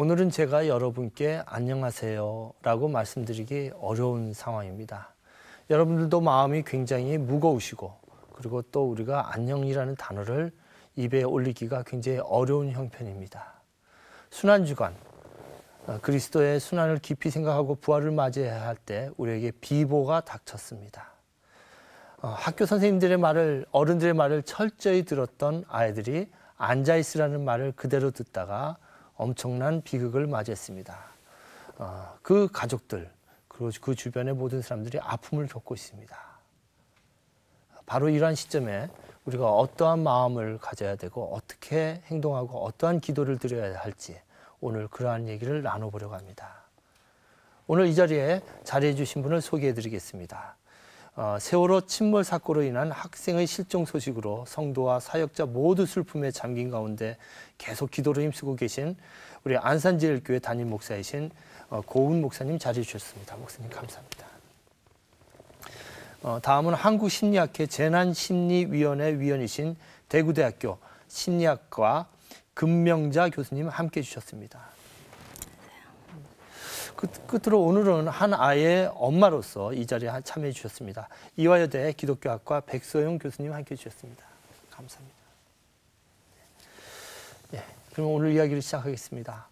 오늘은 제가 여러분께 안녕하세요 라고 말씀드리기 어려운 상황입니다. 여러분들도 마음이 굉장히 무거우시고 그리고 또 우리가 안녕이라는 단어를 입에 올리기가 굉장히 어려운 형편입니다. 순환주간, 그리스도의 순환을 깊이 생각하고 부활을 맞이해야 할 때 우리에게 비보가 닥쳤습니다. 학교 선생님들의 말을, 어른들의 말을 철저히 들었던 아이들이 앉아있으라는 말을 그대로 듣다가 엄청난 비극을 맞이했습니다. 그 가족들, 그리고 그 주변의 모든 사람들이 아픔을 겪고 있습니다. 바로 이러한 시점에 우리가 어떠한 마음을 가져야 되고 어떻게 행동하고 어떠한 기도를 드려야 할지 오늘 그러한 얘기를 나눠보려고 합니다. 오늘 이 자리에 자리해 주신 분을 소개해 드리겠습니다. 세월호 침몰 사고로 인한 학생의 실종 소식으로 성도와 사역자 모두 슬픔에 잠긴 가운데 계속 기도로 힘쓰고 계신 우리 안산제일교회 담임 목사이신 고은 목사님 자리해 주셨습니다. 목사님 감사합니다. 다음은 한국심리학회 재난심리위원회 위원이신 대구대학교 심리학과 금명자 교수님 함께해 주셨습니다. 끝으로 오늘은 한 아이의 엄마로서 이 자리에 참여해 주셨습니다. 이화여대 기독교학과 백서영 교수님 함께해 주셨습니다. 감사합니다. 네, 그럼 오늘 이야기를 시작하겠습니다.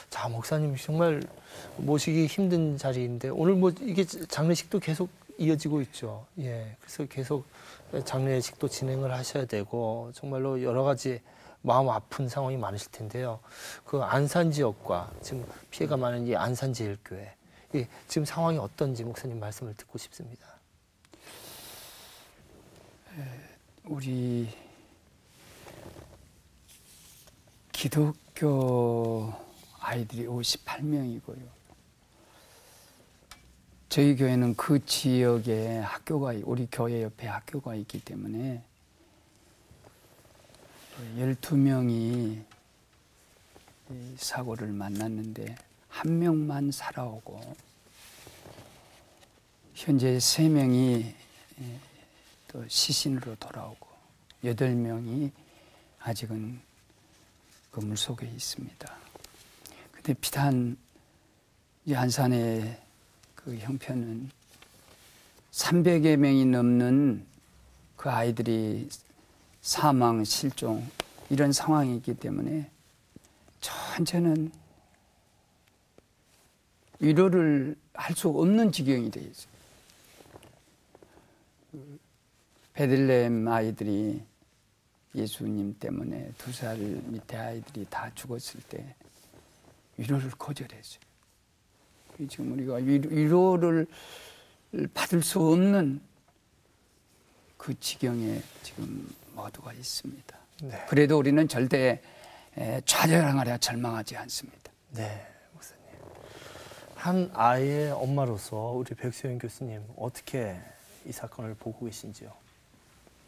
자, 목사님 정말 모시기 힘든 자리인데 오늘 뭐 이게 장례식도 계속 이어지고 있죠. 예, 그래서 계속 장례식도 진행을 하셔야 되고 정말로 여러 가지 마음 아픈 상황이 많으실 텐데요. 그 안산 지역과 지금 피해가 많은 이 안산제일교회, 지금 상황이 어떤지 목사님 말씀을 듣고 싶습니다. 우리 기독교 아이들이 58명이고요. 저희 교회는 그 지역에 학교가, 우리 교회 옆에 학교가 있기 때문에 12명이 사고를 만났는데 한 명만 살아오고 현재 3명이 또 시신으로 돌아오고 8명이 아직은 그 물속에 있습니다. 근데 비단 이 안산의 그 형편은 300여 명이 넘는 그 아이들이 사망, 실종 이런 상황이기 때문에 전체는 위로를 할 수 없는 지경이 되어 있어요. 베들레헴 아이들이 예수님 때문에 2살 밑에 아이들이 다 죽었을 때 위로를 거절했어요. 지금 우리가 위로를 받을 수 없는 그 지경에 지금 모두가 있습니다. 네. 그래도 우리는 절대 좌절하거나 절망하지 않습니다. 네, 목사님. 한 아이의 엄마로서 우리 백소영 교수님 어떻게 이 사건을 보고 계신지요?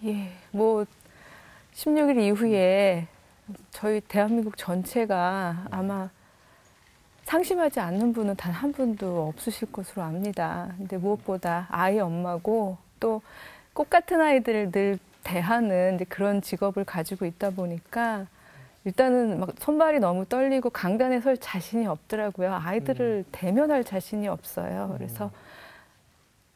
예, 뭐 16일 이후에 저희 대한민국 전체가 아마 상심하지 않는 분은 단 한 분도 없으실 것으로 압니다. 근데 무엇보다 아이 엄마고 또 꽃 같은 아이들을 늘 대하는 이제 그런 직업을 가지고 있다 보니까 일단은 막 손발이 너무 떨리고 강단에 설 자신이 없더라고요. 아이들을 대면할 자신이 없어요. 그래서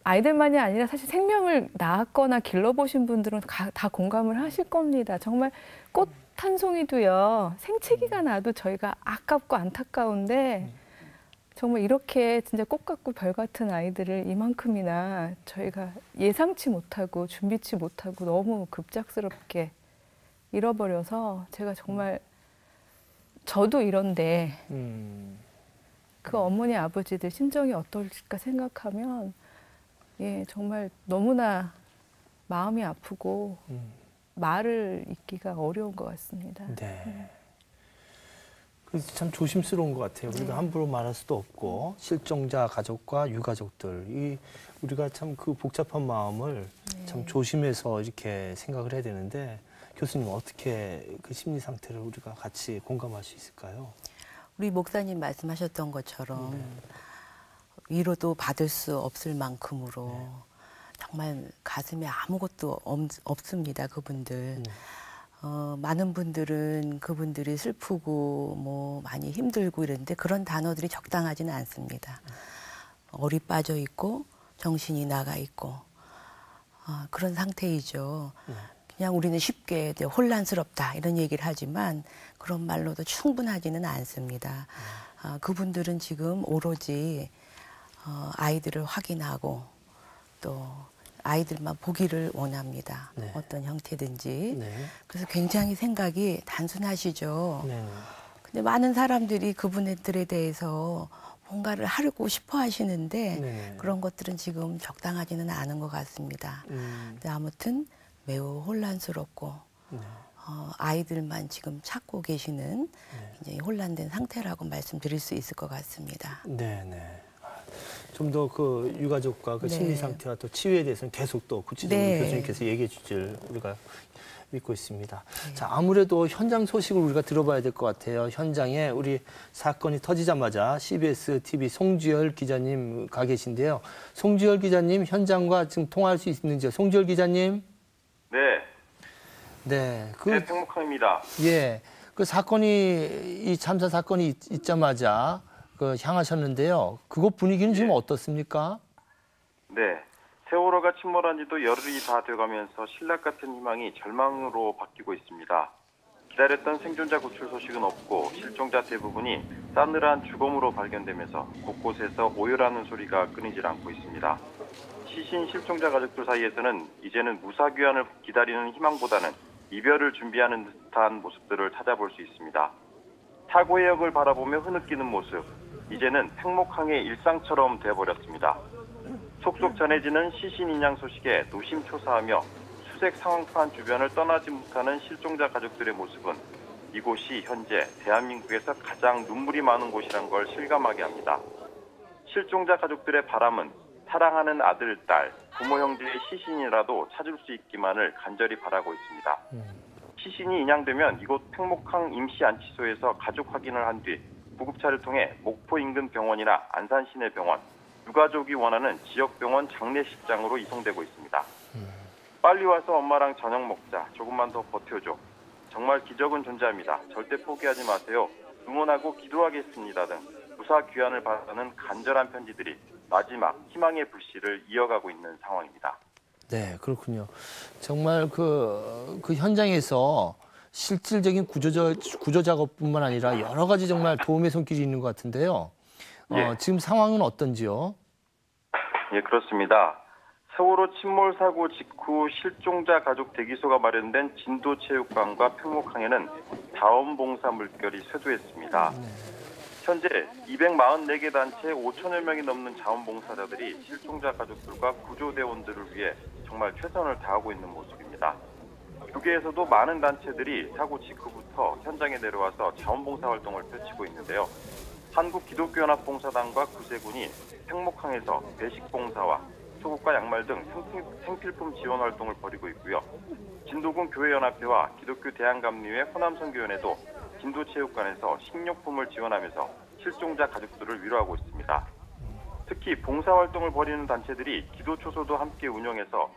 아이들만이 아니라 사실 생명을 낳았거나 길러보신 분들은 다 공감을 하실 겁니다. 정말 꽃 한 송이도요, 생채기가 나도 저희가 아깝고 안타까운데 정말 이렇게 진짜 꽃 같고 별 같은 아이들을 이만큼이나 저희가 예상치 못하고 준비치 못하고 너무 급작스럽게 잃어버려서 제가 정말 저도 이런데 그 어머니 아버지들 심정이 어떨까 생각하면 예, 정말 너무나 마음이 아프고 말을 잇기가 어려운 것 같습니다. 네. 그래서 참 조심스러운 것 같아요. 우리가 함부로 말할 수도 없고 실종자 가족과 유가족들, 우리가 참 그 복잡한 마음을 참 조심해서 이렇게 생각을 해야 되는데 교수님 어떻게 그 심리 상태를 우리가 같이 공감할 수 있을까요? 우리 목사님 말씀하셨던 것처럼 위로도 받을 수 없을 만큼으로 정말 가슴에 아무것도 없습니다. 그분들. 많은 분들은 그분들이 슬프고 뭐 많이 힘들고 이랬는데 그런 단어들이 적당하지는 않습니다. 얼이 빠져 있고 정신이 나가 있고 그런 상태이죠. 그냥 우리는 쉽게 혼란스럽다 이런 얘기를 하지만 그런 말로도 충분하지는 않습니다. 그분들은 지금 오로지 아이들을 확인하고 또 아이들만 보기를 원합니다. 네. 어떤 형태든지. 네. 그래서 굉장히 생각이 단순하시죠. 네. 근데 많은 사람들이 그분들에 대해서 뭔가를 하려고 싶어 하시는데 네. 그런 것들은 지금 적당하지는 않은 것 같습니다. 근데 아무튼 매우 혼란스럽고 네. 아이들만 지금 찾고 계시는 굉장히 혼란된 상태라고 말씀드릴 수 있을 것 같습니다. 네, 네. 좀 더 그 유가족과 그 네. 심리 상태와 또 치유에 대해서는 계속 또 구체적으로 네. 교수님께서 얘기해 주실 우리가 믿고 있습니다. 자, 아무래도 현장 소식을 우리가 들어봐야 될 것 같아요. 현장에 우리 사건이 터지자마자 CBS TV 송주열 기자님 가 계신데요. 송주열 기자님 현장과 지금 통화할 수 있는지요? 송주열 기자님? 네. 네. 네, 평목항입니다. 예. 그 사건이, 이 참사 사건이 있자마자 그 향하셨는데요. 그곳 분위기는 지금 어떻습니까? 네. 세월호가 침몰한 지도 열흘이 다 돼가면서 신락 같은 희망이 절망으로 바뀌고 있습니다. 기다렸던 생존자 구출 소식은 없고 실종자 대부분이 싸늘한 죽음으로 발견되면서 곳곳에서 오열하는 소리가 끊이질 않고 있습니다. 시신 실종자 가족들 사이에서는 이제는 무사귀환을 기다리는 희망보다는 이별을 준비하는 듯한 모습들을 찾아볼 수 있습니다. 사고의 역을 바라보며 흐느끼는 모습, 이제는 팽목항의 일상처럼 되어버렸습니다. 속속 전해지는 시신 인양 소식에 노심초사하며 수색 상황판 주변을 떠나지 못하는 실종자 가족들의 모습은 이곳이 현재 대한민국에서 가장 눈물이 많은 곳이란 걸 실감하게 합니다. 실종자 가족들의 바람은 사랑하는 아들, 딸, 부모 형제의 시신이라도 찾을 수 있기만을 간절히 바라고 있습니다. 시신이 인양되면 이곳 팽목항 임시안치소에서 가족 확인을 한 뒤 구급차를 통해 목포 인근 병원이나 안산 시내병원, 유가족이 원하는 지역병원 장례식장으로 이송되고 있습니다. 빨리 와서 엄마랑 저녁 먹자. 조금만 더 버텨줘. 정말 기적은 존재합니다. 절대 포기하지 마세요. 응원하고 기도하겠습니다 등 무사 귀환을 바라는 간절한 편지들이 마지막 희망의 불씨를 이어가고 있는 상황입니다. 네, 그렇군요. 정말 그 현장에서 실질적인 구조 작업뿐만 아니라 여러 가지 정말 도움의 손길이 있는 것 같은데요. 예. 지금 상황은 어떤지요? 예, 그렇습니다. 세월호 침몰 사고 직후 실종자 가족 대기소가 마련된 진도체육관과 팽목항에는 자원봉사 물결이 쇄도했습니다. 현재 244개 단체 5천여 명이 넘는 자원봉사자들이 실종자 가족들과 구조대원들을 위해 정말 최선을 다하고 있는 모습입니다. 교계에서도 많은 단체들이 사고 직후부터 현장에 내려와서 자원봉사 활동을 펼치고 있는데요. 한국기독교연합봉사단과 구세군이 팽목항에서 배식봉사와 속옷과 양말 등 생필품 지원 활동을 벌이고 있고요. 진도군 교회연합회와 기독교 대한감리회 호남선교연회도 진도체육관에서 식료품을 지원하면서 실종자 가족들을 위로하고 있습니다. 특히 봉사활동을 벌이는 단체들이 기도초소도 함께 운영해서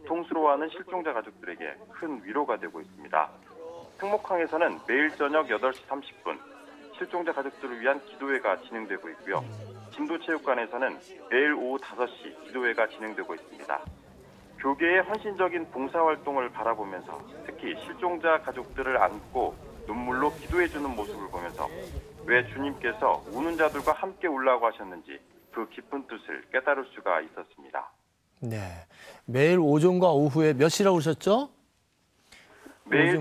통수로워하는 실종자 가족들에게 큰 위로가 되고 있습니다. 팽목항에서는 매일 저녁 8시 30분 실종자 가족들을 위한 기도회가 진행되고 있고요. 진도체육관에서는 매일 오후 5시 기도회가 진행되고 있습니다. 교계의 헌신적인 봉사활동을 바라보면서 특히 실종자 가족들을 안고 눈물로 기도해주는 모습을 보면서 왜 주님께서 우는 자들과 함께 울라고 하셨는지 그 깊은 뜻을 깨달을 수가 있었습니다. 네, 매일 오전과 오후에 몇 시라고 그러셨죠? 매일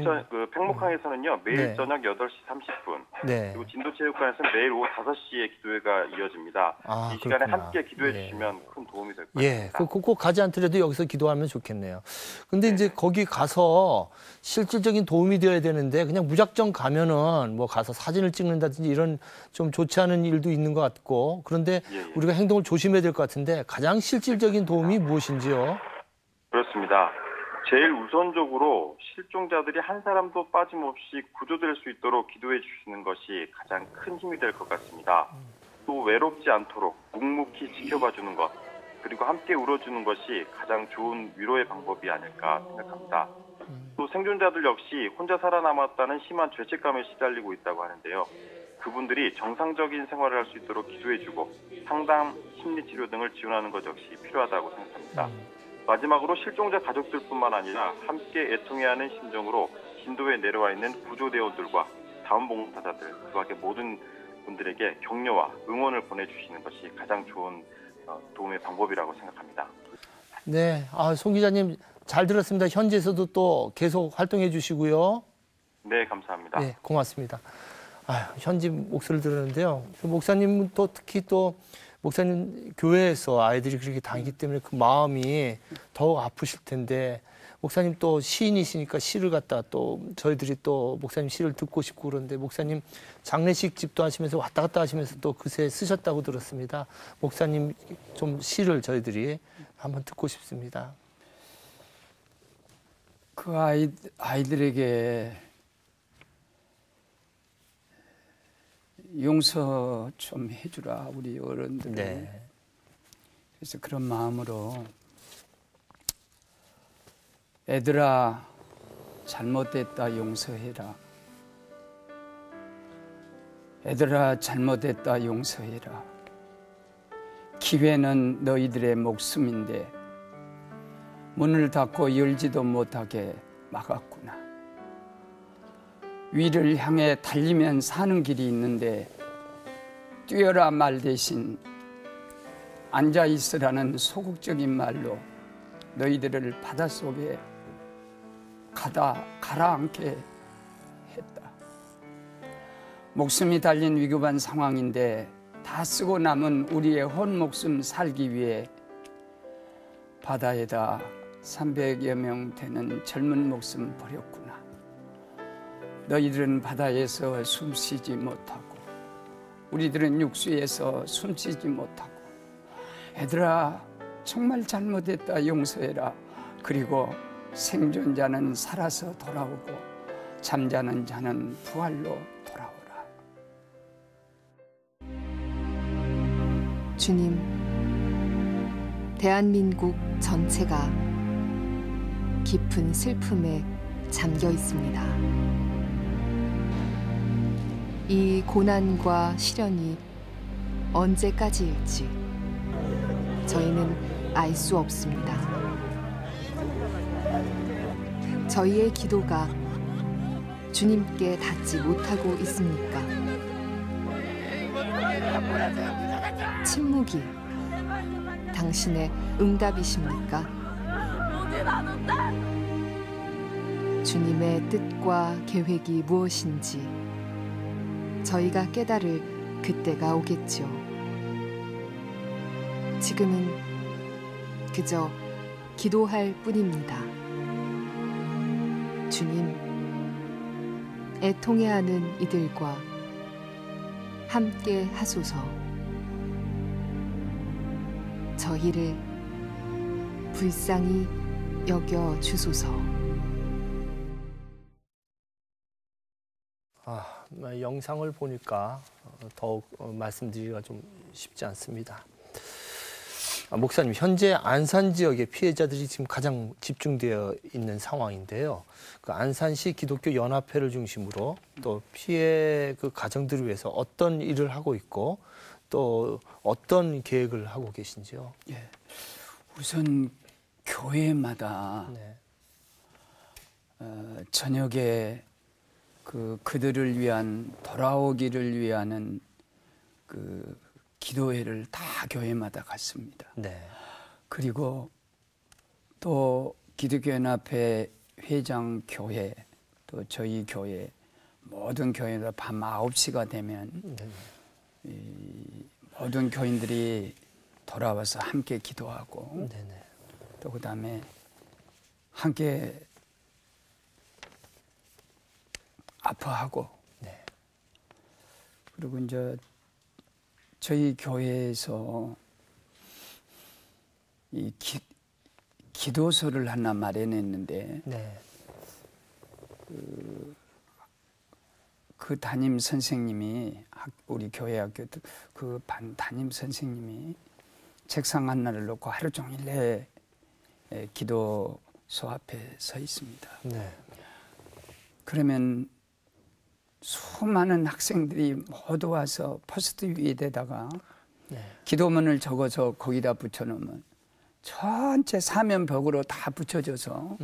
팽목항에서는요 매일 네. 저녁 8시 30분 네. 그리고 진도체육관에서는 매일 오후 5시에 기도회가 이어집니다. 이 시간에 그렇구나. 함께 기도해 예. 주시면 큰 도움이 될 것 예, 같습니다. 꼭 가지 않더라도 여기서 기도하면 좋겠네요. 근데 이제 거기 가서 실질적인 도움이 되어야 되는데 그냥 무작정 가면은 뭐 가서 사진을 찍는다든지 이런 좀 좋지 않은 일도 있는 것 같고 그런데 예. 우리가 행동을 조심해야 될 것 같은데 가장 실질적인 도움이 무엇인지요? 그렇습니다. 제일 우선적으로 실종자들이 한 사람도 빠짐없이 구조될 수 있도록 기도해 주시는 것이 가장 큰 힘이 될 것 같습니다. 또 외롭지 않도록 묵묵히 지켜봐 주는 것, 그리고 함께 울어주는 것이 가장 좋은 위로의 방법이 아닐까 생각합니다. 또 생존자들 역시 혼자 살아남았다는 심한 죄책감에 시달리고 있다고 하는데요. 그분들이 정상적인 생활을 할 수 있도록 기도해주고 상담, 심리치료 등을 지원하는 것 역시 필요하다고 생각합니다. 마지막으로 실종자 가족들뿐만 아니라 함께 애통해야 하는 심정으로 진도에 내려와 있는 구조대원들과 자원봉사자들, 그 밖에 모든 분들에게 격려와 응원을 보내주시는 것이 가장 좋은 도움의 방법이라고 생각합니다. 네, 송 기자님 잘 들었습니다. 현지에서도 또 계속 활동해 주시고요. 네, 감사합니다. 네, 고맙습니다. 현지 목소리를 들었는데요. 목사님은 또 특히 또 목사님 교회에서 아이들이 그렇게 다니기 때문에 그 마음이 더욱 아프실 텐데, 목사님 또 시인이시니까 시를 갖다 또 저희들이 또 목사님 시를 듣고 싶고 그런데, 목사님 장례식 집도 하시면서 왔다 갔다 하시면서 또 그새 쓰셨다고 들었습니다. 목사님 좀 시를 저희들이 한번 듣고 싶습니다. 그 아이들에게 용서 좀 해주라, 우리 어른들. 네. 그래서 그런 마음으로, 애들아 잘못됐다 용서해라. 애들아 잘못됐다 용서해라. 기회는 너희들의 목숨인데 문을 닫고 열지도 못하게 막았구나. 위를 향해 달리면 사는 길이 있는데 뛰어라 말 대신 앉아있으라는 소극적인 말로 너희들을 바닷속에 가라앉게 했다. 목숨이 달린 위급한 상황인데 다 쓰고 남은 우리의 혼 목숨 살기 위해 바다에다 300여 명 되는 젊은 목숨 버렸구나. 너희들은 바다에서 숨쉬지 못하고 우리들은 육수에서 숨쉬지 못하고. 애들아 정말 잘못했다 용서해라. 그리고 생존자는 살아서 돌아오고 잠자는 자는 부활로 돌아오라. 주님, 대한민국 전체가 깊은 슬픔에 잠겨 있습니다. 이 고난과 시련이 언제까지일지 저희는 알 수 없습니다. 저희의 기도가 주님께 닿지 못하고 있습니까? 침묵이 당신의 응답이십니까? 주님의 뜻과 계획이 무엇인지 저희가 깨달을 그때가 오겠죠. 지금은 그저 기도할 뿐입니다. 주님, 애통해하는 이들과 함께 하소서. 저희를 불쌍히 여겨 주소서. 영상을 보니까 더욱 말씀드리기가 좀 쉽지 않습니다. 목사님, 현재 안산 지역의 피해자들이 지금 가장 집중되어 있는 상황인데요. 그 안산시 기독교 연합회를 중심으로 또 피해 그 가정들을 위해서 어떤 일을 하고 있고 또 어떤 계획을 하고 계신지요? 예, 우선 교회마다 네. 저녁에 그들을 위한 돌아오기를 위한 그 기도회를 다 교회마다 갔습니다. 네. 그리고 또 기독교연합회 회장 교회, 또 저희 교회, 모든 교회들 밤 9시가 되면 모든 교인들이 돌아와서 함께 기도하고 또 그다음에 함께 아파하고 그리고 이제 저희 교회에서 이 기도서를 하나 마련했는데 그 담임 선생님이 우리 교회 학교 그 반 담임 선생님이 책상 하나를 놓고 하루 종일 기도 소 앞에 서 있습니다. 네. 그러면 수많은 학생들이 모두 와서 포스트 위에다가 네. 기도문을 적어서 거기다 붙여놓으면 전체 사면벽으로 다 붙여져서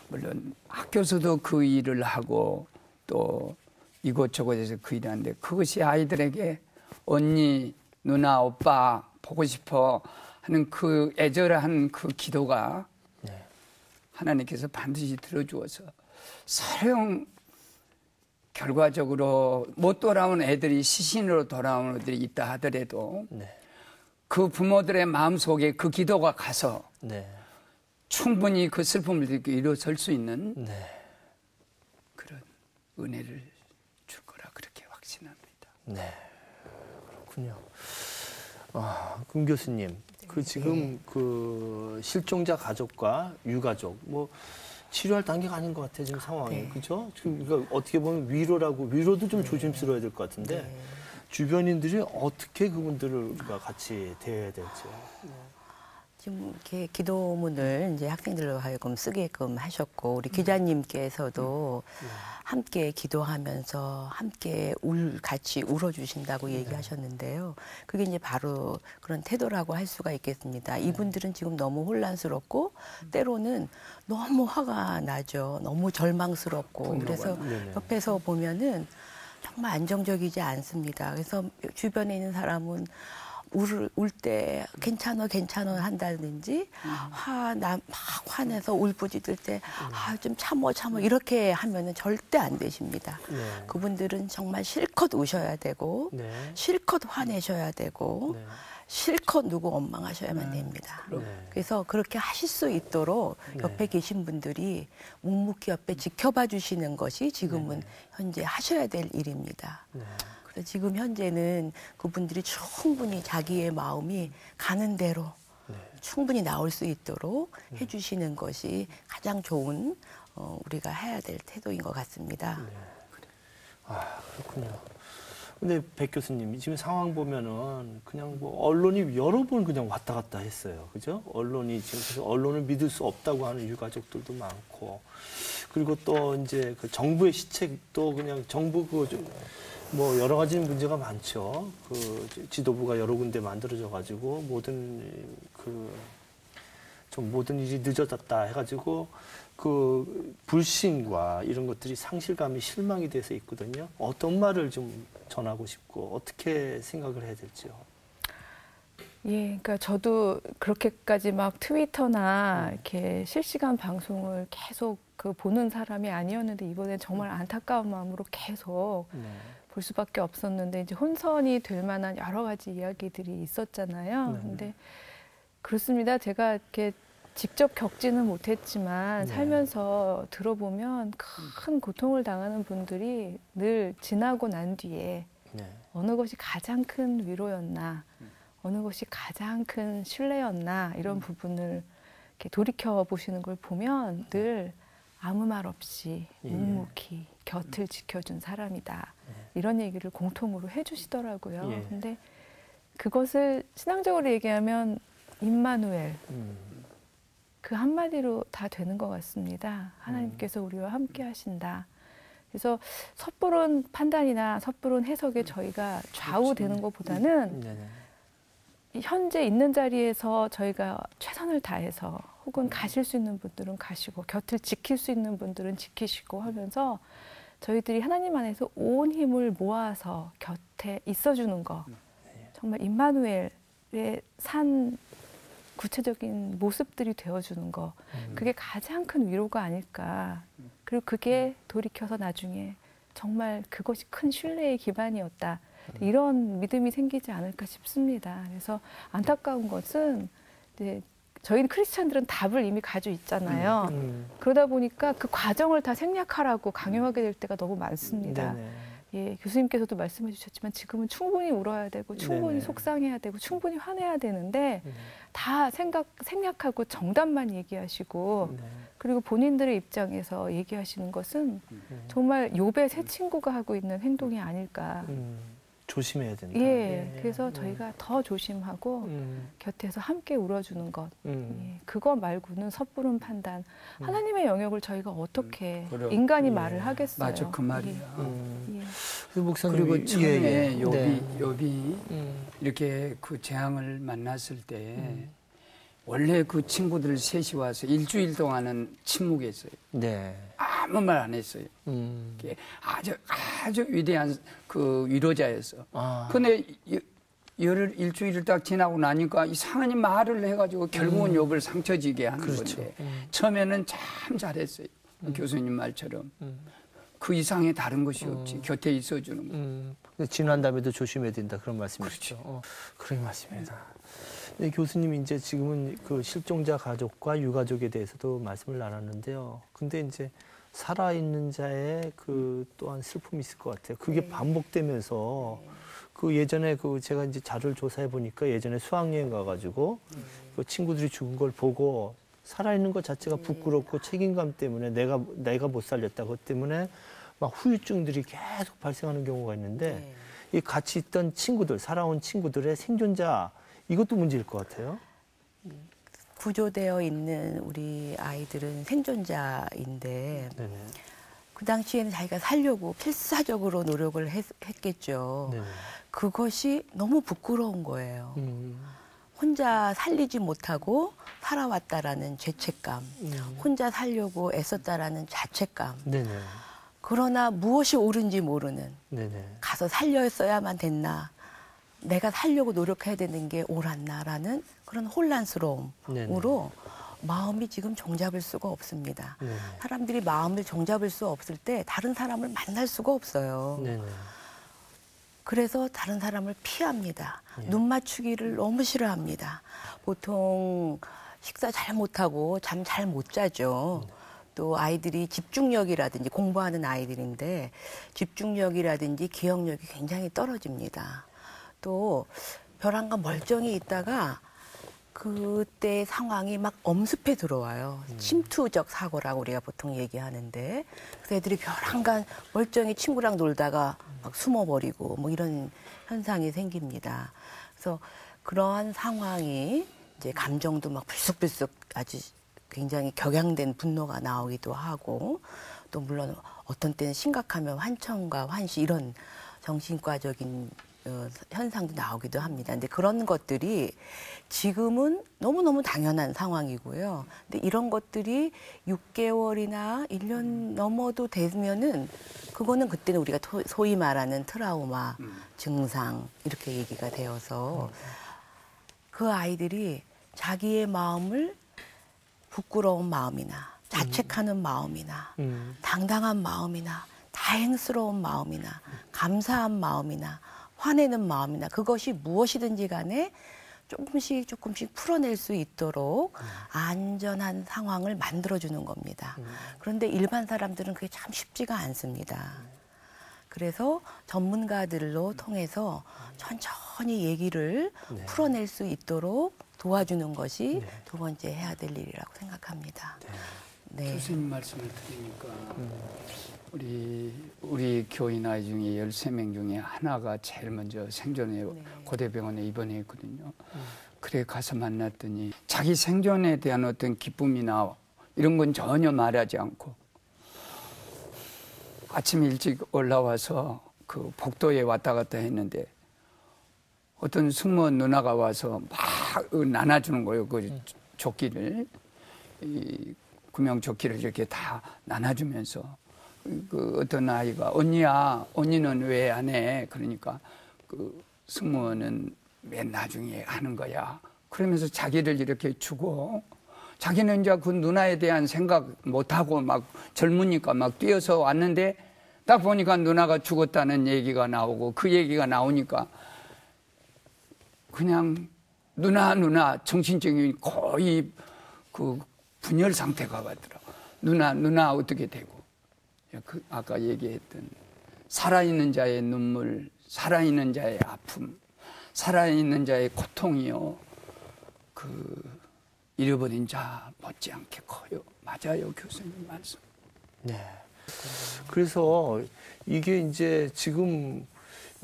물론 학교에서도 그 일을 하고 또 이곳저곳에서 그 일을 하는데 그것이 아이들에게 언니, 누나, 오빠 보고 싶어 하는 그 애절한 그 기도가 네. 하나님께서 반드시 들어주어서 설령 결과적으로 못 돌아온 애들이 시신으로 돌아온 애들이 있다 하더라도 네. 그 부모들의 마음속에 그 기도가 가서 네. 충분히 그 슬픔을 느끼고 일어설 수 있는 네. 그런 은혜를 줄 거라 그렇게 확신합니다. 네. 그렇군요. 금 교수님, 그 지금 그 실종자 가족과 유가족 뭐 치료할 단계가 아닌 것 같아요, 지금 상황이. 네. 그죠? 지금 그러니까 어떻게 보면 위로도 좀 조심스러워야 될 것 같은데 네. 주변인들이 어떻게 그분들과 같이 대해야 될지요. 지금 이렇게 기도문을 이제 학생들로 하여금 쓰게끔 하셨고 우리 기자님께서도 함께 기도하면서 함께 같이 울어주신다고 얘기하셨는데요. 그게 이제 바로 그런 태도라고 할 수가 있겠습니다. 이분들은 지금 너무 혼란스럽고 때로는 너무 화가 나죠. 너무 절망스럽고 그래서 옆에서 보면은 정말 안정적이지 않습니다. 그래서 주변에 있는 사람은 울 때 괜찮아 한다든지 막 화내서 울부짖을 때 좀 참어 이렇게 하면은 절대 안 되십니다. 네. 그분들은 정말 실컷 우셔야 되고 네. 실컷 화내셔야 되고 네. 실컷 누구 원망하셔야만 됩니다. 네. 그래서 그렇게 하실 수 있도록 네. 옆에 계신 분들이 묵묵히 옆에 지켜봐 주시는 것이 지금은 현재 하셔야 될 일입니다. 네. 그래서 지금 현재는 그분들이 충분히 자기의 마음이 가는 대로 충분히 나올 수 있도록 해주시는 것이 가장 좋은 우리가 해야 될 태도인 것 같습니다. 그렇군요. 근데 백 교수님, 지금 상황 보면은 그냥 뭐 언론이 여러 번 그냥 왔다 갔다 했어요. 그죠? 언론이 지금 그래서 언론을 믿을 수 없다고 하는 유가족들도 많고, 그리고 또 이제 그 정부의 시책도 그냥 정부 뭐 여러 가지 문제가 많죠. 그 지도부가 여러 군데 만들어져 가지고 모든 일이 늦어졌다 해가지고 그 불신과 이런 것들이 상실감이 실망이 돼서 있거든요. 어떤 말을 좀 전하고 싶고 어떻게 생각을 해야 될지요. 예, 그러니까 저도 그렇게까지 막 트위터나 이렇게 실시간 방송을 계속 그 보는 사람이 아니었는데 이번엔 정말 안타까운 마음으로 계속 볼 수밖에 없었는데 이제 혼선이 될 만한 여러 가지 이야기들이 있었잖아요. 근데 그렇습니다. 제가 이렇게 직접 겪지는 못했지만 살면서 들어보면 큰 고통을 당하는 분들이 늘 지나고 난 뒤에 어느 것이 가장 큰 위로였나, 어느 것이 가장 큰 신뢰였나 이런 부분을 이렇게 돌이켜 보시는 걸 보면 늘 아무 말 없이 묵묵히 곁을 지켜준 사람이다. 이런 얘기를 공통으로 해주시더라고요. 근데 그것을 신앙적으로 얘기하면 임마누엘 그 한마디로 다 되는 것 같습니다. 하나님께서 우리와 함께 하신다. 그래서 섣부른 판단이나 섣부른 해석에 저희가 좌우되는 것보다는 현재 있는 자리에서 저희가 최선을 다해서 혹은 가실 수 있는 분들은 가시고 곁을 지킬 수 있는 분들은 지키시고 하면서 저희들이 하나님 안에서 온 힘을 모아서 곁에 있어주는 거, 정말 임마누엘의 산 구체적인 모습들이 되어주는 거, 그게 가장 큰 위로가 아닐까. 그리고 그게 돌이켜서 나중에 정말 그것이 큰 신뢰의 기반이었다. 이런 믿음이 생기지 않을까 싶습니다. 그래서 안타까운 것은 이제 저희 크리스찬들은 답을 이미 가지고 있잖아요. 그러다 보니까 그 과정을 다 생략하라고 강요하게 될 때가 너무 많습니다. 예, 교수님께서도 말씀해 주셨지만 지금은 충분히 울어야 되고 충분히 속상해야 되고 충분히 화내야 되는데 다 생략하고 정답만 얘기하시고 그리고 본인들의 입장에서 얘기하시는 것은 정말 욥의 세 친구가 하고 있는 행동이 아닐까. 조심해야 된다. 예, 그래서 저희가 더 조심하고 곁에서 함께 울어주는 것. 예, 그거 말고는 섣부른 판단. 하나님의 영역을 저희가 어떻게 인간이 말을 하겠어요. 맞아, 그 말이야. 예. 목사님, 그리고 처음에 네. 욥이 이렇게 그 재앙을 만났을 때 원래 그 친구들 셋이 와서 일주일 동안은 침묵했어요. 네. 아무 말 안 했어요. 아주 위대한 그 위로자였어. 근데 일주일을 딱 지나고 나니까 이상하게 말을 해가지고 결국은 욥을 상처지게 하는 그렇죠. 건데 처음에는 참 잘했어요. 교수님 말처럼. 그 이상의 다른 것이 없지. 곁에 있어주는 거. 지난 다음에도 조심해야 된다. 그런 말씀이시죠. 그런 말씀입니다. 네, 교수님이 이제 지금은 그 실종자 가족과 유가족에 대해서도 말씀을 나눴는데요. 근데 이제 살아있는 자의 그 또한 슬픔이 있을 것 같아요. 그게 반복되면서 그 예전에 그 제가 이제 자료를 조사해 보니까 예전에 수학여행 가가지고 그 친구들이 죽은 걸 보고 살아있는 것 자체가 부끄럽고 책임감 때문에 내가 못 살렸다. 그것 때문에 막 후유증들이 계속 발생하는 경우가 있는데 이 같이 있던 친구들, 살아온 친구들의 생존자 이것도 문제일 것 같아요. 구조되어 있는 우리 아이들은 생존자인데 그 당시에는 자기가 살려고 필사적으로 노력을 했겠죠. 그것이 너무 부끄러운 거예요. 혼자 살리지 못하고 살아왔다라는 죄책감, 혼자 살려고 애썼다라는 자책감. 그러나 무엇이 옳은지 모르는 가서 살렸어야만 됐나, 내가 살려고 노력해야 되는 게 옳았나라는 그런 혼란스러움으로 마음이 지금 종잡을 수가 없습니다. 사람들이 마음을 종잡을 수 없을 때 다른 사람을 만날 수가 없어요. 그래서 다른 사람을 피합니다. 눈 맞추기를 너무 싫어합니다. 보통 식사 잘 못하고 잠 잘 못 자죠. 또 아이들이 집중력이라든지 공부하는 아이들인데 집중력이라든지 기억력이 굉장히 떨어집니다. 또 벼랑과 멀쩡히 있다가 그때 상황이 막 엄습해 들어와요. 침투적 사고라고 우리가 보통 얘기하는데 그래서 애들이 벼랑간 멀쩡히 친구랑 놀다가 막 숨어버리고 뭐 이런 현상이 생깁니다. 그래서 그러한 상황이 이제 감정도 막 불쑥불쑥 아주 굉장히 격양된 분노가 나오기도 하고 또 물론 어떤 때는 심각하면 환청과 환시 이런 정신과적인 현상도 나오기도 합니다. 근데 그런 것들이 지금은 너무너무 당연한 상황이고요. 근데 이런 것들이 6개월이나 1년 넘어도 되면은 그거는 그때는 우리가 소위 말하는 트라우마 증상 이렇게 얘기가 되어서 그 아이들이 자기의 마음을 부끄러운 마음이나 자책하는 마음이나 당당한 마음이나 다행스러운 마음이나 감사한 마음이나 화내는 마음이나 그것이 무엇이든지 간에 조금씩 풀어낼 수 있도록 안전한 상황을 만들어주는 겁니다. 그런데 일반 사람들은 그게 참 쉽지가 않습니다. 그래서 전문가들로 통해서 천천히 얘기를 풀어낼 수 있도록 도와주는 것이 두 번째 해야 될 일이라고 생각합니다. 교수님 말씀을 드리니까 우리 교인 아이 중에 13명 중에 하나가 제일 먼저 생존에 고대병원에 입원했거든요. 그래 가서 만났더니 자기 생존에 대한 어떤 기쁨이나 이런 건 전혀 말하지 않고 아침 일찍 올라와서 그 복도에 왔다 갔다 했는데 어떤 승무원 누나가 와서 막 나눠주는 거예요. 그 조끼를 구명조끼를 이렇게 다 나눠주면서 그 어떤 아이가 언니야, 언니는 왜 안 해? 그러니까 그 승무원은 맨 나중에 하는 거야. 그러면서 자기를 이렇게 주고 자기는 이제 그 누나에 대한 생각 못하고 막 젊으니까 막 뛰어서 왔는데 딱 보니까 누나가 죽었다는 얘기가 나오고 그 얘기가 나오니까 그냥 누나 정신적인 거의 그 분열 상태가 가더라고. 누나 어떻게 되고. 그 아까 얘기했던 살아있는 자의 눈물, 살아있는 자의 아픔, 살아있는 자의 고통이요. 그 잃어버린 자 못지않게 커요. 맞아요, 교수님 말씀. 네. 그래서 이게 이제 지금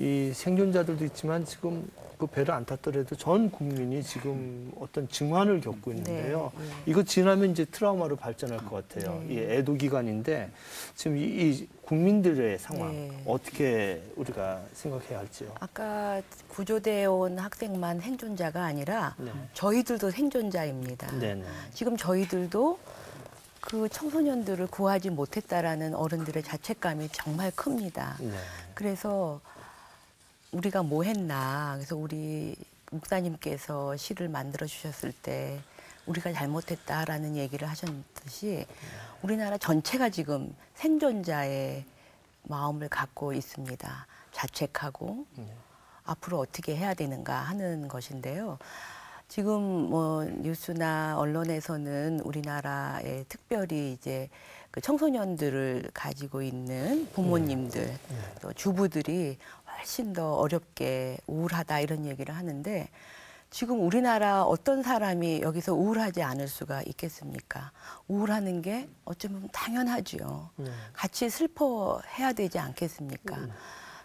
이 생존자들도 있지만 지금 그 배를 안 탔더라도 전 국민이 지금 어떤 증환을 겪고 있는데요. 네. 이거 지나면 이제 트라우마로 발전할 것 같아요. 이 애도 기간인데 지금 이 국민들의 상황 네. 어떻게 우리가 생각해야 할지요? 아까 구조되어 온 학생만 생존자가 아니라 저희들도 생존자입니다. 네네. 지금 저희들도 그 청소년들을 구하지 못했다라는 어른들의 자책감이 정말 큽니다. 네. 그래서 우리가 뭐 했나. 그래서 우리 목사님께서 시를 만들어 주셨을 때 우리가 잘못했다라는 얘기를 하셨듯이 우리나라 전체가 지금 생존자의 마음을 갖고 있습니다. 자책하고 앞으로 어떻게 해야 되는가 하는 것인데요. 지금 뭐 뉴스나 언론에서는 우리나라에 특별히 이제 그 청소년들을 가지고 있는 부모님들 또 주부들이 훨씬 더 어렵게 우울하다 이런 얘기를 하는데 지금 우리나라 어떤 사람이 여기서 우울하지 않을 수가 있겠습니까? 우울하는 게 어쩌면 당연하지요. 같이 슬퍼해야 되지 않겠습니까?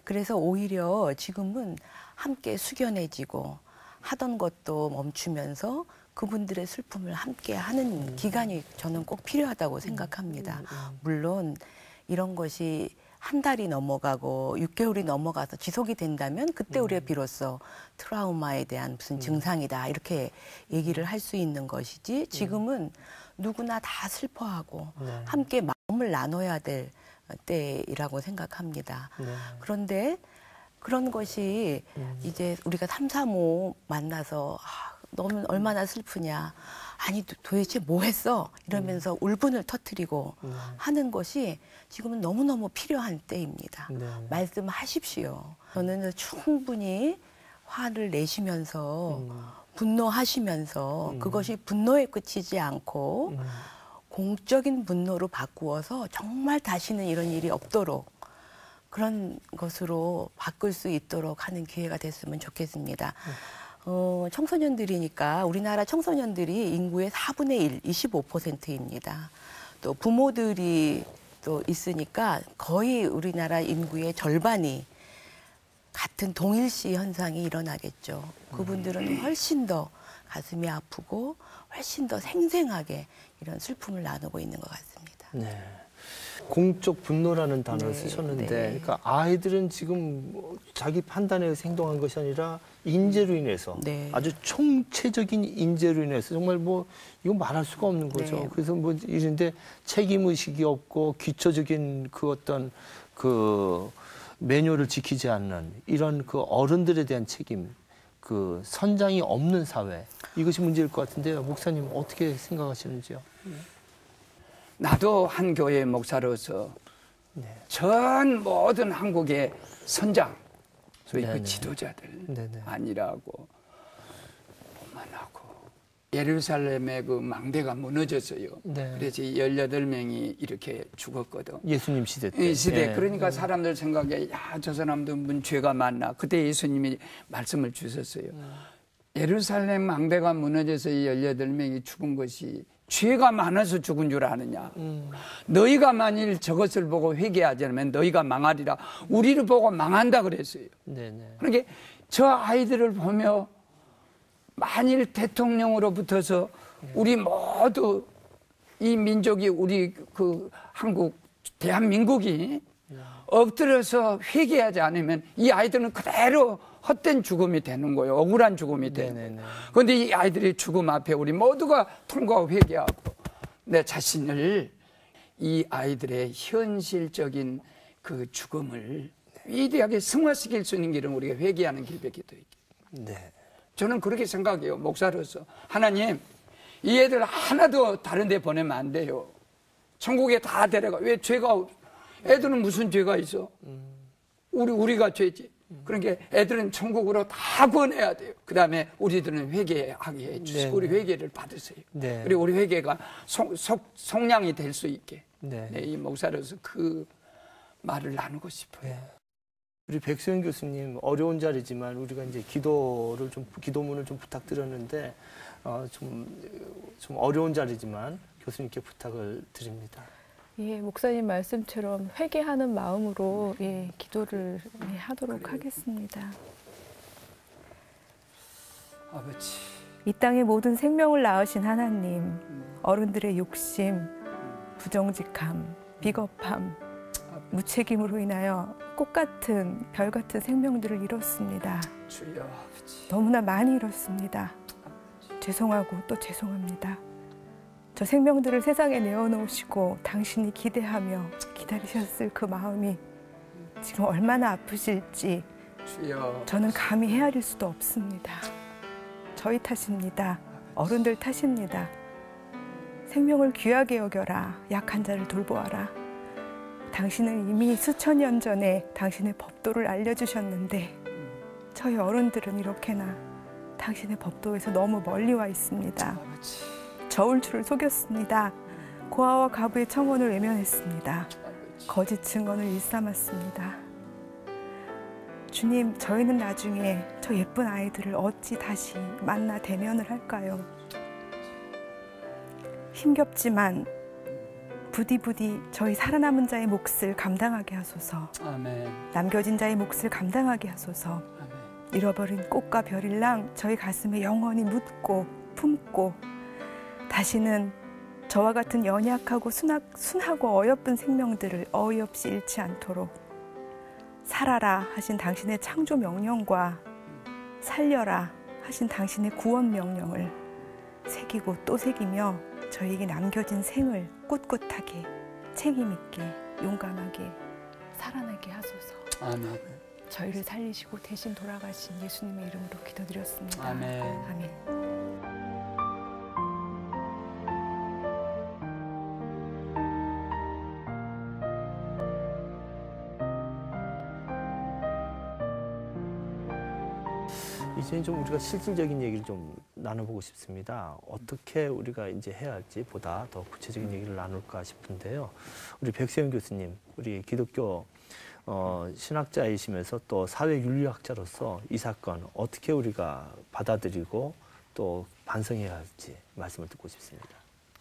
그래서 오히려 지금은 함께 숙연해지고 하던 것도 멈추면서 그분들의 슬픔을 함께 하는 기간이 저는 꼭 필요하다고 생각합니다. 물론 이런 것이 한 달이 넘어가고 6개월이 넘어가서 지속이 된다면 그때 우리가 비로소 트라우마에 대한 무슨 증상이다 이렇게 얘기를 할 수 있는 것이지 지금은 누구나 다 슬퍼하고 함께 마음을 나눠야 될 때이라고 생각합니다. 그런데 그런 것이 이제 우리가 3, 4, 5 만나서 너는 얼마나 슬프냐. 아니 도대체 뭐 했어? 이러면서 울분을 터뜨리고 하는 것이 지금은 너무너무 필요한 때입니다. 말씀하십시오. 저는 충분히 화를 내시면서 분노하시면서 그것이 분노에 그치지 않고 공적인 분노로 바꾸어서 정말 다시는 이런 일이 없도록 그런 것으로 바꿀 수 있도록 하는 기회가 됐으면 좋겠습니다. 청소년들이니까 우리나라 청소년들이 인구의 4분의 1, 25%입니다. 또 부모들이 또 있으니까 거의 우리나라 인구의 절반이 같은 동일시 현상이 일어나겠죠. 그분들은 훨씬 더 가슴이 아프고 훨씬 더 생생하게 이런 슬픔을 나누고 있는 것 같습니다. 네. 공적 분노라는 단어를 쓰셨는데 그러니까 아이들은 지금 자기 판단에 의해서 행동한 것이 아니라 인재로 인해서 아주 총체적인 인재로 인해서 정말 뭐 이건 말할 수가 없는 거죠. 그래서 뭐 이런데 책임의식이 없고 기초적인 그 어떤 그 매뉴얼을 지키지 않는 이런 그 어른들에 대한 책임 그 선장이 없는 사회 이것이 문제일 것 같은데요. 목사님 어떻게 생각하시는지요? 나도 한 교회 목사로서 전 모든 한국의 선장, 소위 그 지도자들 아니라고 오만하고 예루살렘의 그 망대가 무너졌어요. 그래서 18명이 이렇게 죽었거든. 예수님 시대 때. 이 시대. 그러니까 사람들 생각에 야, 저 사람도 문 죄가 많나. 그때 예수님이 말씀을 주셨어요. 예루살렘 망대가 무너져서 18명이 죽은 것이 죄가 많아서 죽은 줄 아느냐. 너희가 만일 저것을 보고 회개하지 않으면 너희가 망하리라. 우리를 보고 망한다 그랬어요. 그러니까 저 아이들을 보며 만일 대통령으로 붙어서 우리 모두 이 민족이 우리 그 한국 대한민국이 엎드려서 회개하지 않으면 이 아이들은 그대로 헛된 죽음이 되는 거예요. 억울한 죽음이 되는 거예요. 그런데 이 아이들의 죽음 앞에 우리 모두가 통과하고 회개하고 내 자신을 이 아이들의 현실적인 그 죽음을 위대하게 승화시킬 수 있는 길은 우리가 회개하는 길밖에 더 있게. 저는 그렇게 생각해요. 목사로서. 하나님, 이 애들 하나도 다른 데 보내면 안 돼요. 천국에 다 데려가. 왜 죄가, 애들은 무슨 죄가 있어? 우리가 죄지. 그러니까 애들은 천국으로 다 보내야 돼요. 그 다음에 우리들은 회개하게 해주시고 우리 회개를 받으세요. 그리고 우리 회개가 속량이 될 수 있게. 이 목사로서 그 말을 나누고 싶어요. 우리 백소연 교수님 어려운 자리지만 우리가 이제 기도문을 좀 부탁드렸는데 좀 어려운 자리지만 교수님께 부탁을 드립니다. 예, 목사님 말씀처럼 회개하는 마음으로 예, 기도를 하도록 하겠습니다. 아버지. 이 땅의 모든 생명을 낳으신 하나님, 어른들의 욕심, 부정직함, 비겁함, 무책임으로 인하여 꽃 같은 별 같은 생명들을 잃었습니다. 주여 아버지. 너무나 많이 잃었습니다. 죄송하고 또 죄송합니다. 저 생명들을 세상에 내어놓으시고 당신이 기대하며 기다리셨을 그 마음이 지금 얼마나 아프실지 주여. 저는 감히 헤아릴 수도 없습니다. 저희 탓입니다. 어른들 탓입니다. 생명을 귀하게 여겨라. 약한 자를 돌보아라. 당신은 이미 수천 년 전에 당신의 법도를 알려주셨는데 저희 어른들은 이렇게나 당신의 법도에서 너무 멀리 와 있습니다. 아버지. 저울추를 속였습니다. 고아와 가부의 청혼을 외면했습니다. 거짓 증언을 일삼았습니다. 주님, 저희는 나중에 저 예쁜 아이들을 어찌 다시 만나 대면을 할까요? 힘겹지만 부디 저희 살아남은 자의 몫을 감당하게 하소서. 아멘. 남겨진 자의 몫을 감당하게 하소서. 아멘. 잃어버린 꽃과 별일랑 저희 가슴에 영원히 묻고 품고 다시는 저와 같은 연약하고 순하고 어여쁜 생명들을 어이없이 잃지 않도록 살아라 하신 당신의 창조 명령과 살려라 하신 당신의 구원 명령을 새기고 또 새기며 저희에게 남겨진 생을 꿋꿋하게 책임있게 용감하게 살아나게 하소서. 아멘. 저희를 살리시고 대신 돌아가신 예수님의 이름으로 기도드렸습니다. 아멘. 아멘. 이제 좀 우리가 실질적인 얘기를 좀 나눠보고 싶습니다. 어떻게 우리가 이제 해야 할지 보다 더 구체적인 얘기를 나눌까 싶은데요. 우리 백세영 교수님, 우리 기독교 신학자이시면서 또 사회윤리학자로서 이 사건 어떻게 우리가 받아들이고 또 반성해야 할지 말씀을 듣고 싶습니다.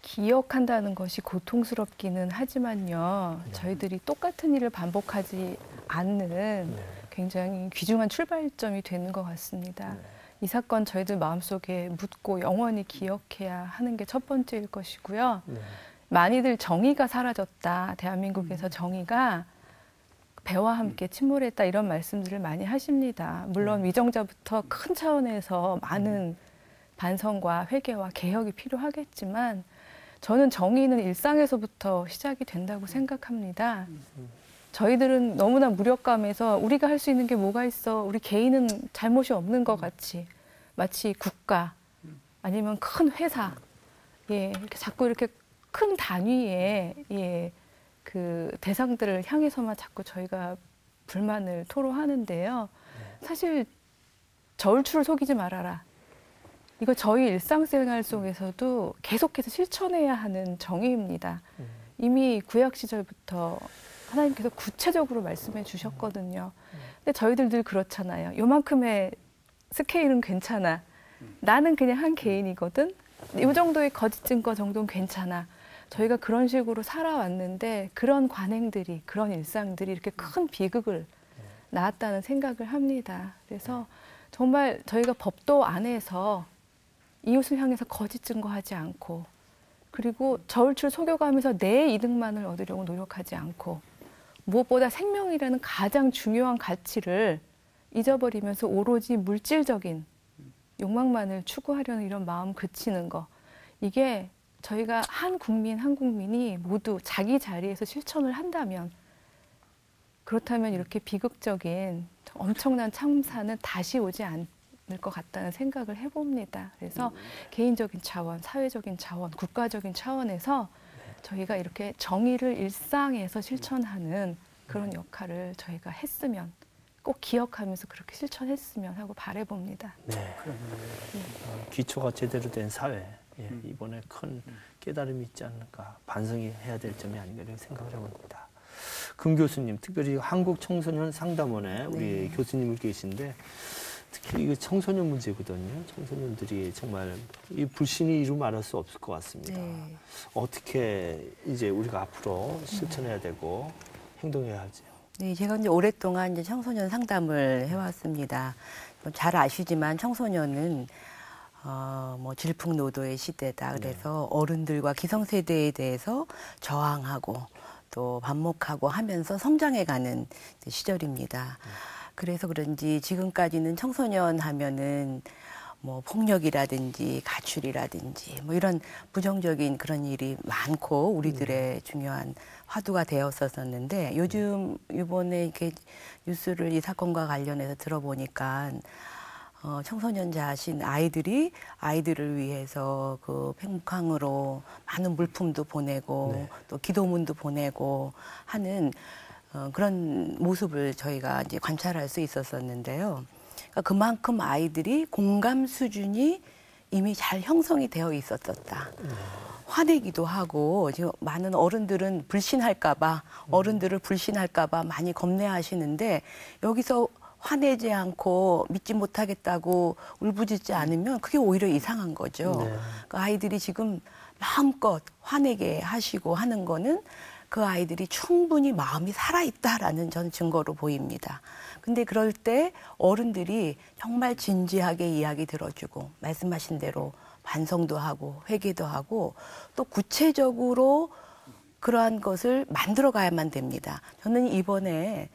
기억한다는 것이 고통스럽기는 하지만요. 네. 저희들이 똑같은 일을 반복하지 않는 네. 굉장히 귀중한 출발점이 되는 것 같습니다. 네. 이 사건 저희들 마음속에 묻고 영원히 기억해야 하는 게 첫 번째일 것이고요. 네. 많이들 정의가 사라졌다. 대한민국에서 정의가 배와 함께 침몰했다. 이런 말씀들을 많이 하십니다. 물론 위정자부터 큰 차원에서 많은 반성과 회개와 개혁이 필요하겠지만 저는 정의는 일상에서부터 시작이 된다고 생각합니다. 저희들은 너무나 무력감에서 우리가 할 수 있는 게 뭐가 있어? 우리 개인은 잘못이 없는 것 같이 마치 국가 아니면 큰 회사 이렇게 자꾸 이렇게 큰 단위의 그 대상들을 향해서만 자꾸 저희가 불만을 토로하는데요. 사실 저울추를 속이지 말아라. 이거 저희 일상생활 속에서도 계속해서 실천해야 하는 정의입니다. 이미 구약 시절부터 하나님께서 구체적으로 말씀해 주셨거든요. 근데 저희들 늘 그렇잖아요. 요만큼의 스케일은 괜찮아. 나는 그냥 한 개인이거든. 이 정도의 거짓 증거 정도는 괜찮아. 저희가 그런 식으로 살아왔는데 그런 관행들이, 그런 일상들이 이렇게 큰 비극을 낳았다는 생각을 합니다. 그래서 정말 저희가 법도 안에서 이웃을 향해서 거짓 증거하지 않고 그리고 저울추를 속여가면서 내 이득만을 얻으려고 노력하지 않고 무엇보다 생명이라는 가장 중요한 가치를 잊어버리면서 오로지 물질적인 욕망만을 추구하려는 이런 마음 그치는 거. 이게 저희가 한 국민이 모두 자기 자리에서 실천을 한다면 그렇다면 이렇게 비극적인 엄청난 참사는 다시 오지 않을 것 같다는 생각을 해봅니다. 그래서 개인적인 차원, 사회적인 차원, 국가적인 차원에서 저희가 이렇게 정의를 일상에서 실천하는 그런 역할을 저희가 했으면 꼭 기억하면서 그렇게 실천했으면 하고 바라봅니다. 네. 기초가 제대로 된 사회. 이번에 큰 깨달음이 있지 않을까, 반성이 해야 될 점이 아닌가 이런 생각을 해봅니다. 금 교수님, 특별히 한국청소년 상담원에 우리 교수님을 계신데 특히 이거 청소년 문제거든요. 청소년들이 정말 이 불신이 이루 말할 수 없을 것 같습니다. 네. 어떻게 이제 우리가 앞으로 실천해야 되고 행동해야 하죠? 네, 제가 이제 오랫동안 이제 청소년 상담을 해왔습니다. 잘 아시지만 청소년은 뭐 질풍노도의 시대다. 그래서 어른들과 기성세대에 대해서 저항하고 또 반목하고 하면서 성장해가는 시절입니다. 그래서 그런지 지금까지는 청소년 하면은 뭐 폭력이라든지 가출이라든지 뭐 이런 부정적인 그런 일이 많고 우리들의 중요한 화두가 되었었는데 요즘 이번에 이렇게 뉴스를 이 사건과 관련해서 들어보니까 청소년 자신 아이들을 위해서 그 팽목항으로 많은 물품도 보내고 또 기도문도 보내고 하는 그런 모습을 저희가 이제 관찰할 수 있었었는데요. 그러니까 그만큼 아이들이 공감 수준이 이미 잘 형성이 되어 있었다. 화내기도 하고 지금 많은 어른들은 어른들을 불신할까봐 많이 겁내하시는데 여기서 화내지 않고 믿지 못하겠다고 울부짖지 않으면 그게 오히려 이상한 거죠. 그러니까 아이들이 지금 마음껏 화내게 하시고 하는 거는 그 아이들이 충분히 마음이 살아있다라는 전 증거로 보입니다. 근데 그럴 때 어른들이 정말 진지하게 이야기 들어주고 말씀하신 대로 반성도 하고 회개도 하고 또 구체적으로 그러한 것을 만들어 가야만 됩니다. 저는 이번에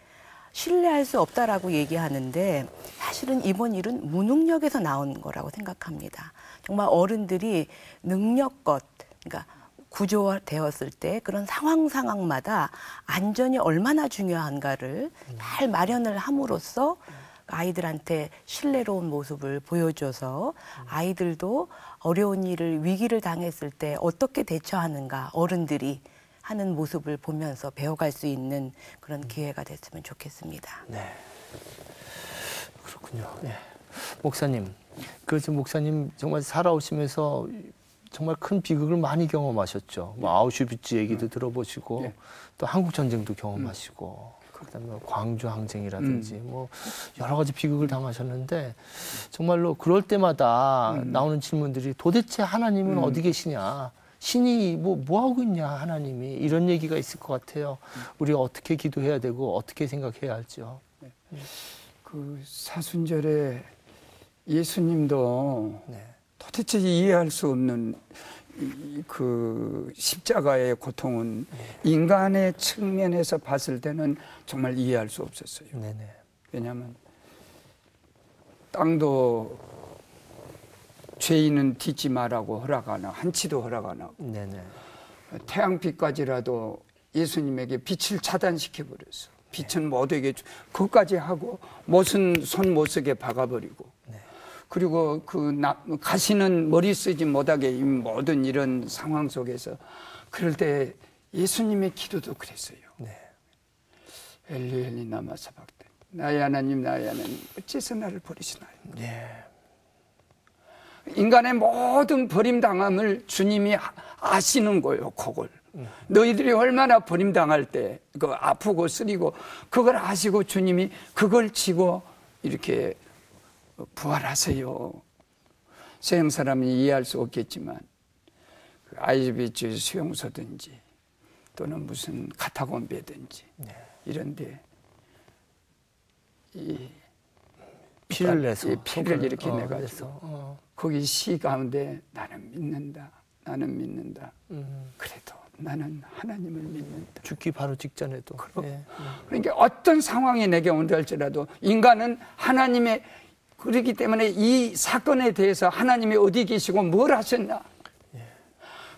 신뢰할 수 없다라고 얘기하는데 사실은 이번 일은 무능력에서 나온 거라고 생각합니다. 정말 어른들이 능력껏 그러니까 구조되었을 때 그런 상황마다 안전이 얼마나 중요한가를 잘 마련을 함으로써 아이들한테 신뢰로운 모습을 보여줘서 아이들도 어려운 일을 위기를 당했을 때 어떻게 대처하는가 어른들이 하는 모습을 보면서 배워갈 수 있는 그런 기회가 됐으면 좋겠습니다. 네, 그렇군요. 네. 목사님, 그래서 목사님 정말 살아오시면서 정말 큰 비극을 많이 경험하셨죠. 뭐 아우슈비츠 얘기도 들어보시고 또 한국 전쟁도 경험하시고 그다음에 광주 항쟁이라든지 뭐 여러 가지 비극을 당하셨는데 정말로 그럴 때마다 나오는 질문들이 도대체 하나님은 어디 계시냐? 신이 뭐 하고 있냐 하나님이 이런 얘기가 있을 것 같아요. 우리가 어떻게 기도해야 되고 어떻게 생각해야 할지요. 그 사순절에 예수님도 도대체 이해할 수 없는 그 십자가의 고통은 인간의 측면에서 봤을 때는 정말 이해할 수 없었어요. 왜냐하면 땅도 죄인은 딛지 말라고 허락 안 하고 한치도 허락 안 하고 태양빛까지라도 예수님에게 빛을 차단시켜버렸어. 빛은 못에게 그것까지 하고 못은 손 못 쓰게 박아버리고 그리고 가시는 머리 쓰지 못하게 이 모든 이런 상황 속에서 그럴 때 예수님의 기도도 그랬어요. 엘리 엘리 라마 사박다니 나의 하나님 나의 하나님 어째서 나를 버리시나요? 인간의 모든 버림당함을 주님이 아시는 거예요. 그걸 너희들이 얼마나 버림당할 때 아프고 쓰리고 그걸 아시고 주님이 그걸 지고 이렇게 부활하세요. 서양 사람이 이해할 수 없겠지만 아이즈비츠 수용소든지 또는 무슨 카타콤베든지 이런데 피를 내서 피를 이렇게 내가지고 거기 시 가운데 나는 믿는다. 그래도 나는 하나님을 믿는다. 죽기 바로 직전에도. 그러니까 어떤 상황이 내게 온다 할지라도 인간은 하나님의 그렇기 때문에 이 사건에 대해서 하나님이 어디 계시고 뭘 하셨나?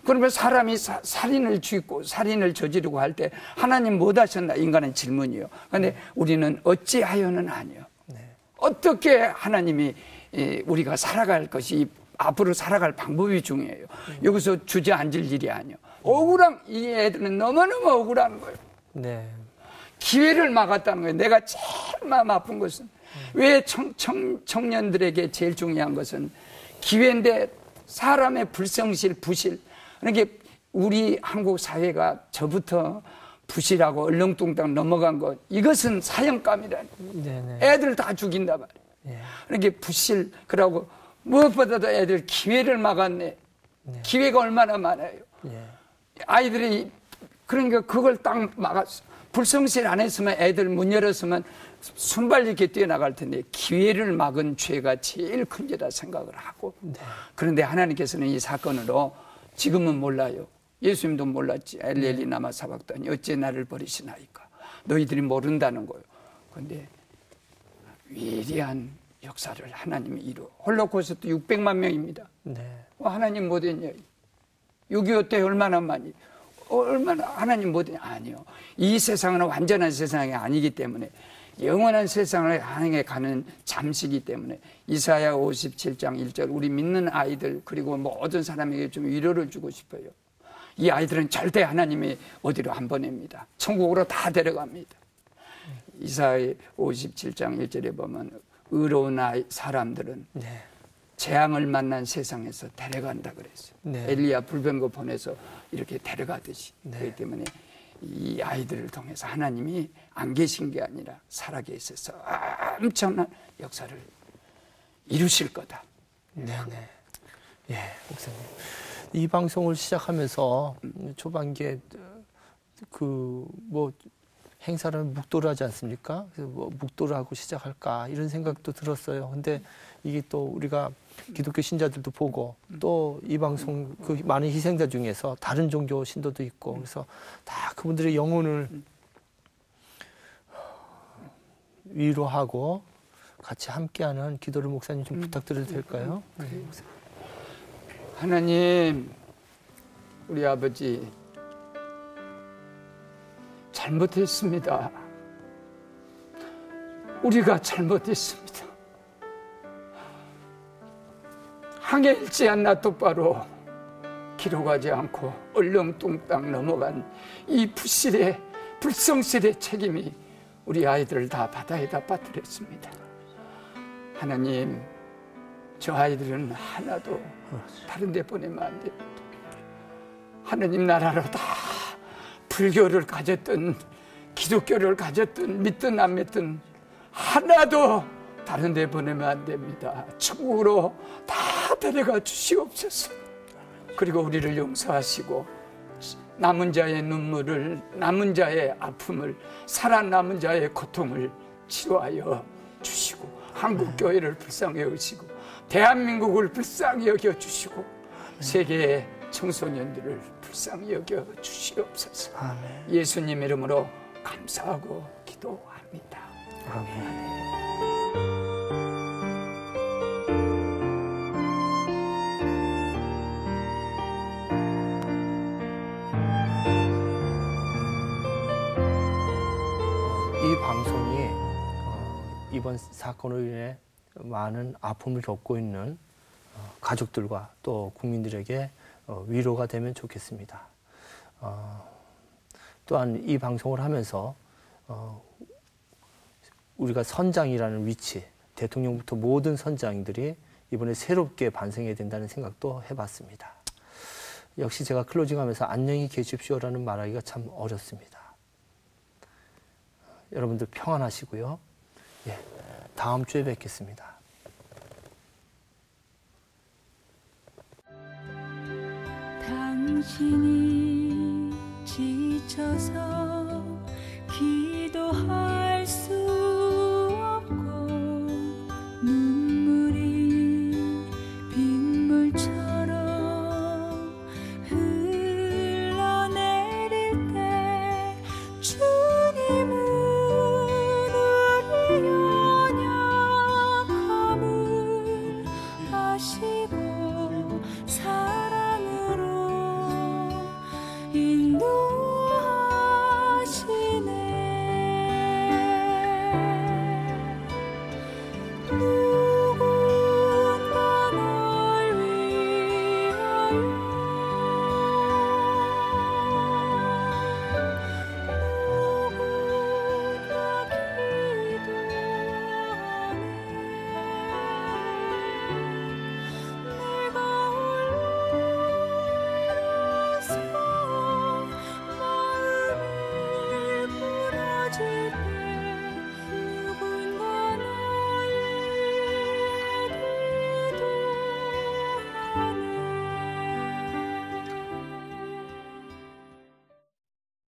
그러면 사람이 살인을 저지르고 할 때 하나님 뭐 하셨나? 인간은 질문이요. 그런데 우리는 어찌하여는 아니요. 어떻게 하나님이 우리가 살아갈 것이 앞으로 살아갈 방법이 중요해요. 여기서 주저앉을 일이 아니요. 이 애들은 너무너무 억울한 거예요. 기회를 막았다는 거예요. 내가 제일 마음 아픈 것은 왜 청년들에게 제일 중요한 것은 기회인데 사람의 불성실, 부실. 그러니까 우리 한국 사회가 저부터 부실하고 얼렁뚱땅 넘어간 것 이것은 사형감이라니. 애들 다 죽인다 말이에요. 예. 그러니까 부실, 그러고 무엇보다도 애들 기회를 막았네. 네. 기회가 얼마나 많아요. 예. 아이들이 그러니까 그걸 딱 막았어. 불성실 안 했으면 애들 문 열었으면 순발력있게 뛰어나갈 텐데 기회를 막은 죄가 제일 큰 죄다 생각을 하고 네. 그런데 하나님께서는 이 사건으로 지금은 몰라요. 예수님도 몰랐지. 엘리 나마 사박다니 어찌 나를 버리시나이까. 너희들이 모른다는 거예요. 그런데 위대한 역사를 하나님이 이루어. 홀로코스트 600만 명입니다. 네. 하나님 못했냐. 6.25 때 얼마나 많이. 얼마나 하나님 못했냐. 아니요. 이 세상은 완전한 세상이 아니기 때문에 영원한 세상을 향해 가는 잠시기 때문에 이사야 57장 1절 우리 믿는 아이들 그리고 모든 사람에게 좀 위로를 주고 싶어요. 이 아이들은 절대 하나님이 어디로 안 보냅니다. 천국으로 다 데려갑니다. 이사야 57장 1절에 보면 의로운 사람들은 네. 재앙을 만난 세상에서 데려간다 그랬어요. 네. 엘리야 불병거 보내서 이렇게 데려가듯이. 네. 그렇기 때문에 이 아이들을 통해서 하나님이 안 계신 게 아니라 살아계셔서 엄청난 역사를 이루실 거다. 네네. 예, 목사님. 이 방송을 시작하면서 초반기에 그 뭐 행사를 묵도를 하지 않습니까? 그래서 뭐 묵도를 하고 시작할까 이런 생각도 들었어요. 근데 이게 또 우리가 기독교 신자들도 보고 또 이 방송 그 많은 희생자 중에서 다른 종교 신도도 있고 그래서 다 그분들의 영혼을 위로하고 같이 함께하는 기도를 목사님 좀 부탁드려도 될까요? 하나님, 우리 아버지 잘못했습니다. 우리가 잘못했습니다. 항해 일지 않나 똑바로 기록하지 않고 얼렁뚱땅 넘어간 이 불실의 불성실의 책임이 우리 아이들을 다 바다에다 빠뜨렸습니다. 하나님, 저 아이들은 하나도 다른 데 보내면 안 됩니다. 하나님 나라로 다 불교를 가졌든 기독교를 가졌든 믿든 안 믿든 하나도 다른 데 보내면 안 됩니다. 천국으로 다 데려가 주시옵소서. 그리고 우리를 용서하시고 남은 자의 눈물을, 남은 자의 아픔을, 살아남은 자의 고통을 치료하여 주시고 한국교회를 불쌍히 여기시고 대한민국을 불쌍히 여겨주시고 세계의 청소년들을 불쌍히 여겨주시옵소서. 아멘. 예수님 이름으로 감사하고 기도합니다. 아멘. 이 방송이 이번 사건으로 인해 많은 아픔을 겪고 있는 가족들과 또 국민들에게 위로가 되면 좋겠습니다. 또한 이 방송을 하면서 우리가 선장이라는 위치, 대통령부터 모든 선장들이 이번에 새롭게 반성해야 된다는 생각도 해봤습니다. 역시 제가 클로징하면서 안녕히 계십시오라는 말하기가 참 어렵습니다. 여러분들 평안하시고요. 예, 다음 주에 뵙겠습니다. 당신이 지쳐서 기도하